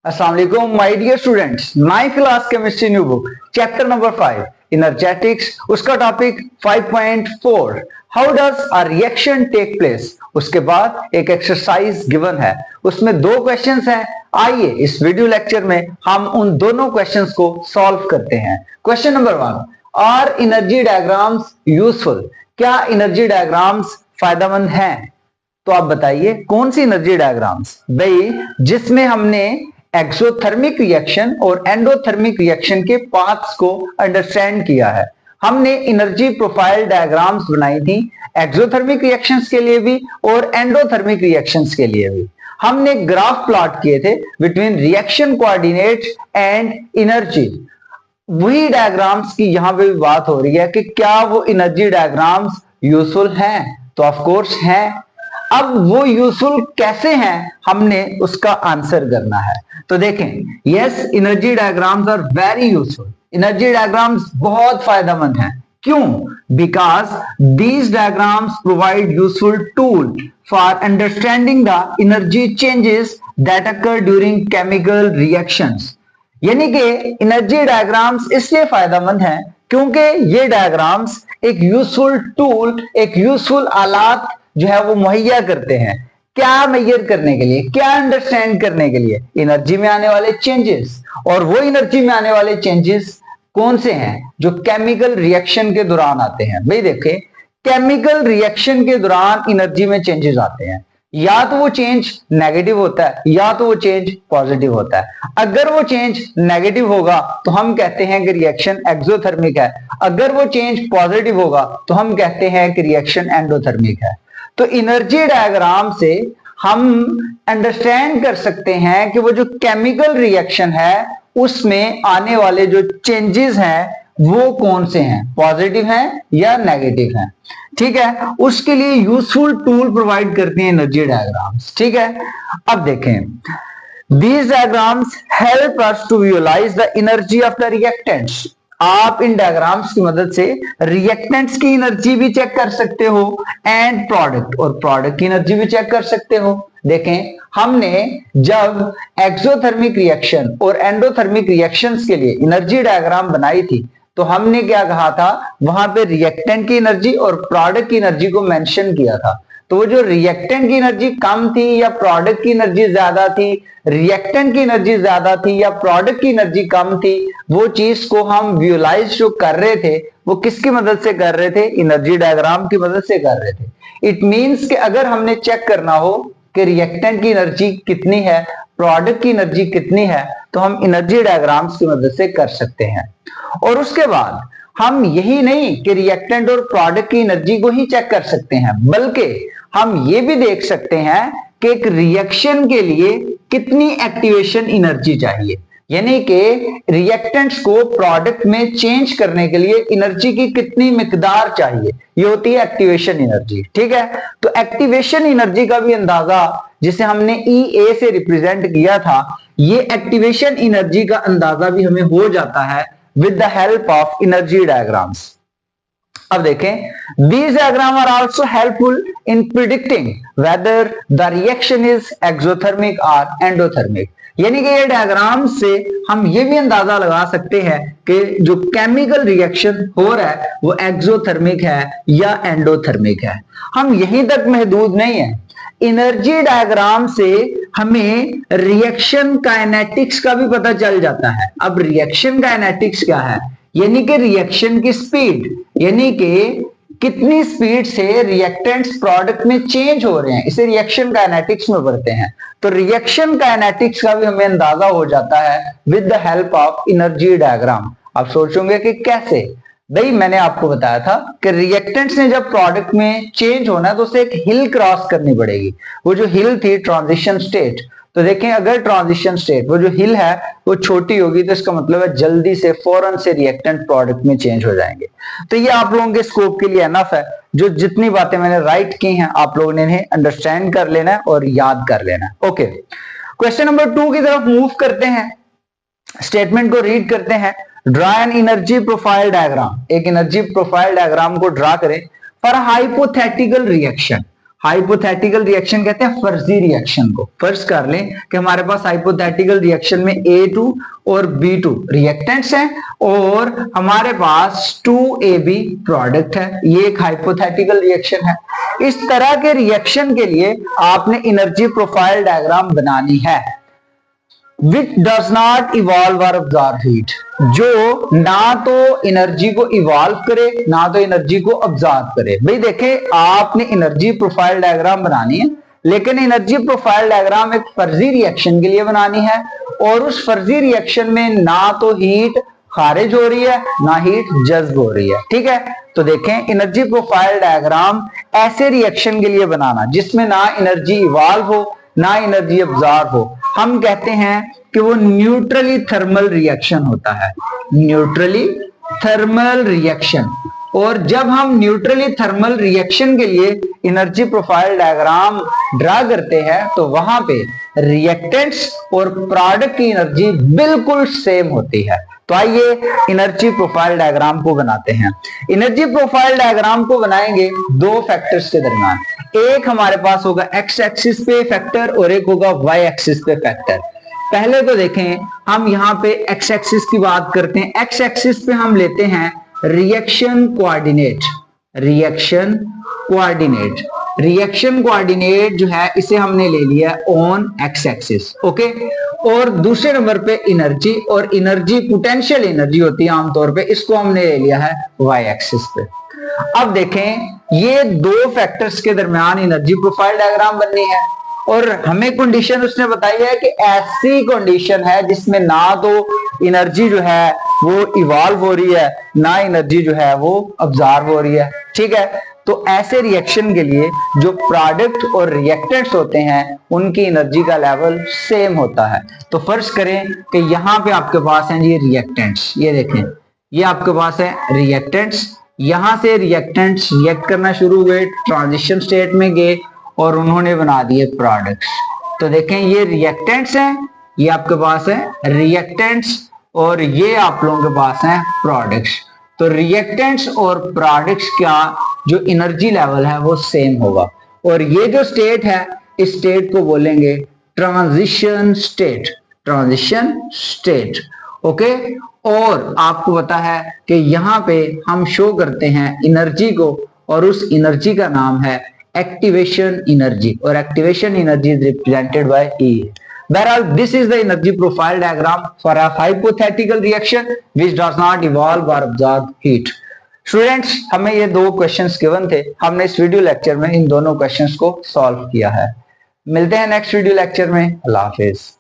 अस्सलाम वालेकुम my dear students, 9th class chemistry new book chapter number 5 energetics, उसका topic 5.4 how does a reaction take place. उसके बाद एक एक्सरसाइज गिवन है, उसमें दो क्वेश्चंस हैं। आइए इस वीडियो लेक्चर में हम उन दोनों क्वेश्चंस को सॉल्व करते हैं। Question number 1, are energy diagrams useful? क्या एनर्जी डायग्राम्स फायदेमंद हैं? तो आप बताइए कौन सी एनर्जी डायग्राम्स? भाई जिसमें हमने एक्सोथर्मिक रिएक्शन और एंडोथर्मिक रिएक्शन के पाथ्स को अंडरस्टैंड किया है। हमने एनर्जी प्रोफाइल डायग्राम्स बनाई थी एक्सोथर्मिक रिएक्शंस के लिए भी और एंडोथर्मिक रिएक्शंस के लिए भी। हमने ग्राफ प्लॉट किए थे between reaction coordinates and energy. वही डायग्राम्स की यहां पे भी बात हो रही है कि क्या वो एनर्जी डायग्राम्स यूजफुल हैं? तो ऑफ कोर्स हैं। अब वो यूजफुल कैसे हैं, हमने उसका आंसर करना है। तो देखें, yes energy diagrams are very useful. Energy diagrams बहुत फायदेमंद हैं। क्यों? Because these diagrams provide useful tool for understanding the energy changes that occur during chemical reactions. यानी कि एनर्जी डायग्राम्स इसलिए फायदेमंद हैं क्योंकि ये डायग्राम्स एक यूजफुल टूल, एक यूजफुल आलात जो है वो मुहैया करते हैं। क्या मेजर करने के लिए, क्या अंडरस्टैंड करने के लिए? एनर्जी में आने वाले चेंजेस। और वो एनर्जी में आने वाले चेंजेस कौन से हैं? जो केमिकल रिएक्शन के दौरान आते हैं। भाई देखिए, केमिकल रिएक्शन के दौरान एनर्जी में चेंजेस आते हैं। या तो वो चेंज नेगेटिव होता है या तो वो चेंज पॉजिटिव होता है। अगर वो चेंज नेगेटिव होगा तो हम कहते हैं कि रिएक्शन एक्सोथर्मिक है। अगर वो चेंज पॉजिटिव होगा तो हम कहते हैं कि रिएक्शन एंडोथर्मिक है। तो एनर्जी डायग्राम से हम अंडरस्टैंड कर सकते हैं कि वो जो केमिकल रिएक्शन है उसमें आने वाले जो चेंजेस हैं वो कौन से हैं, पॉजिटिव हैं या नेगेटिव हैं। ठीक है, उसके लिए यूजफुल टूल प्रोवाइड करती हैं एनर्जी डायग्राम्स। ठीक है, अब देखें, these diagrams help us to visualize the energy of the reactants। आप इन डायग्राम्स की मदद से रिएक्टेंट्स की एनर्जी भी चेक कर सकते हो एंड प्रोडक्ट और प्रोडक्ट की एनर्जी भी चेक कर सकते हो। देखें, हमने जब एक्सोथर्मिक रिएक्शन और एंडोथर्मिक रिएक्शंस के लिए एनर्जी डायग्राम बनाई थी तो हमने क्या कहा था, वहां पे रिएक्टेंट की एनर्जी और प्रोडक्ट की एनर्जी को मेंशन किया था। तो वो जो रिएक्टेंट की एनर्जी कम थी या प्रोडक्ट की एनर्जी ज्यादा थी, रिएक्टेंट की एनर्जी ज्यादा थी या प्रोडक्ट की एनर्जी कम थी, वो चीज को हम विजुअलाइज जो कर रहे थे वो किसकी मदद से कर रहे थे? एनर्जी डायग्राम की मदद से कर रहे थे। इट मींस कि अगर हमने चेक करना हो कि रिएक्टेंट की एनर्जी कितनी है, प्रोडक्ट की एनर्जी कितनी है, तो हम एनर्जी डायग्राम्स की मदद से कर सकते हैं। और उसके बाद हम यही नहीं कि रिएक्टेंट और प्रोडक्ट की एनर्जी को ही चेक कर सकते हैं, बल्कि हम ये भी देख सकते हैं कि एक रिएक्शन के लिए कितनी एक्टिवेशन एनर्जी चाहिए। यानी कि रिएक्टेंट्स को प्रोडक्ट में चेंज करने के लिए एनर्जी की कितनी मिकदार चाहिए, ये होती है एक्टिवेशन एनर्जी। ठीक है, तो एक्टिवेशन एनर्जी का भी अंदाजा जिसे हमने EA से रिप्रेजेंट किया था, ये एक्टिवेशन एनर्जी का अंदाजा भी हमें हो जाता है with the help of energy diagrams। अब देखें, these diagrams are also helpful in predicting whether the reaction is exothermic or endothermic। यानी कि ये डायग्राम से हम ये भी अंदाजा लगा सकते हैं कि जो केमिकल रिएक्शन हो रहा है वो एक्सोथर्मिक है या एंडोथर्मिक है। हम यहीं तक महदूद नहीं है, एनर्जी डायग्राम से हमें रिएक्शन काइनेटिक्स का भी पता चल जाता है। अब रिएक्शन काइनेटिक्स क्या है? यानी कि रिएक्शन की स्पीड, यानी कि कितनी स्पीड से रिएक्टेंट्स प्रोडक्ट में चेंज हो रहे हैं, इसे रिएक्शन काइनेटिक्स में पढ़ते हैं। तो रिएक्शन काइनेटिक्स का भी हमें अंदाजा हो जाता है with the help of energy diagram. आप सोचोगे कि कैसे? भाई मैंने आपको बताया था कि रिएक्टेंट्स ने जब प्रोडक्ट में चेंज होना है तो उसे एक हिल क्रॉस करनी पड़ेगी। वो जो हिल थी ट्रांजिशन स्टेट। तो देखें, अगर ट्रांजिशन स्टेट वो जो हिल है वो छोटी होगी तो इसका मतलब है जल्दी से फौरन से रिएक्टेंट प्रोडक्ट में चेंज हो जाएंगे। तो ये आप लोगों के स्कोप के लिए एनफ है। जो जितनी बातें मैंने राइट की हैं आप लोगों ने इन्हें अंडरस्टैंड कर लेना है और याद कर लेना है। ओके, क्वेश्चन नंबर 2 की तरफ मूव करते हैं। स्टेटमेंट को रीड करते हैं। Draw N energy profile diagram. एक एनर्जी प्रोफाइल डायग्राम को ड्रा करें for hypothetical reaction. Hypothetical reaction कहते हैं फर्जी रिएक्शन को। फर्ज कर लें कि हमारे पास हाइपोथेटिकल रिएक्शन में A2 और B2 रिएक्टेंट्स हैं और हमारे पास 2AB प्रोडक्ट है। ये एक हाइपोथेटिकल रिएक्शन है। इस तरह के रिएक्शन के लिए आपने एनर्जी प्रोफाइल डायग्राम बनानी है। Which does not evolve or absorb heat, जो ना तो एनर्जी को इवॉल्व करे ना तो एनर्जी को ऑब्जॉर्व करे। भाई देखें, आपने एनर्जी प्रोफाइल डायग्राम बनानी है, लेकिन एनर्जी प्रोफाइल डायग्राम एक फर्जी रिएक्शन के लिए बनानी है और उस फर्जी रिएक्शन में ना तो हीट खारिज हो रही है ना हीट जज्ब हो रही है। ठीक है, तो देखें एनर्जी प्रोफाइल डायग्राम ऐसे रिएक्शन के लिए बनाना जिसमें ना एनर्जी इवॉल्व हो ना एनर्जी ऑब्जॉर्व हो, हम कहते हैं कि वो न्यूट्रली थर्मल रिएक्शन होता है। Neutrally thermal reaction. और जब हम न्यूट्रली थर्मल रिएक्शन के लिए एनर्जी प्रोफाइल डायग्राम ड्रा करते हैं तो वहां पे रिएक्टेंट्स और प्रोडक्ट की एनर्जी बिल्कुल सेम होती है। तो आइए एनर्जी प्रोफाइल डायग्राम को बनाते हैं। एनर्जी प्रोफाइल डायग्राम को बनाएंगे दो फैक्टर्स के दरमियान। एक हमारे पास होगा एक्स एक्सिस पे फैक्टर और एक होगा वाई एक्सिस पे फैक्टर। पहले तो देखें, हम यहाँ पे एक्स एक्सिस की बात करते हैं। एक्स एक्सिस पे हम लेते हैं reaction coordinate. Reaction coordinate, reaction coordinate जो है इसे हमने ले लिया ऑन एक्स एक्सिस। ओके, और दूसरे नंबर पे एनर्जी, और एनर्जी पोटेंशियल एनर्जी होती है आमतौर पे, इसको हमने ले लिया है वाई एक्सिस पे। अब देखें, ये दो फैक्टर्स के दरमियान एनर्जी प्रोफाइल डायग्राम बननी है और हमें कंडीशन उसने बताई है कि ऐसी कंडीशन है जिसमें ना तो एनर्जी जो है वो इवॉल्व हो रही है ना एनर्जी जो है वो ऑब्जॉर्व हो रही है। ठीक है, तो ऐसे रिएक्शन के लिए जो प्रोडक्ट और रिएक्टेंट्स होते हैं उनकी एनर्जी का लेवल सेम होता है। तो फर्ज करें कि यहाँ पे आपके पास हैं ये रिएक्टेंट्स, ये देखें ये आपके पास है रिएक्टेंट्स। यहां से रिएक्टेंट्स रिएक्ट करना शुरू हुए, ट्रांजिशन स्टेट में गए और उन्होंने बना दिए प्रोडक्ट्स। तो देखें ये रिएक्टेंट्स हैं, ये आपके पास है रिएक्टेंट्स और ये आप लोगों के पास हैं प्रोडक्ट्स। तो रिएक्टेंट्स और प्रोडक्ट्स का जो एनर्जी लेवल है वो सेम होगा और ये जो स्टेट है इस स्टेट को बोलेंगे transition state. Transition state. Okay, और आपको पता है कि यहाँ पे हम शो करते हैं एनर्जी को और उस एनर्जी का नाम है एक्टिवेशन एनर्जी और activation energy is represented by E। Whereas this is the energy profile diagram for a hypothetical reaction which does not evolve or absorb heat. Students, हमें ये दो क्वेश्चंस गिवन थे, हमने इस वीडियो लेक्चर में इन दोनों questions को सॉल्व किया है। मिलते हैं नेक्स्ट वीडियो लेक्चर में। अल्लाह हाफिज।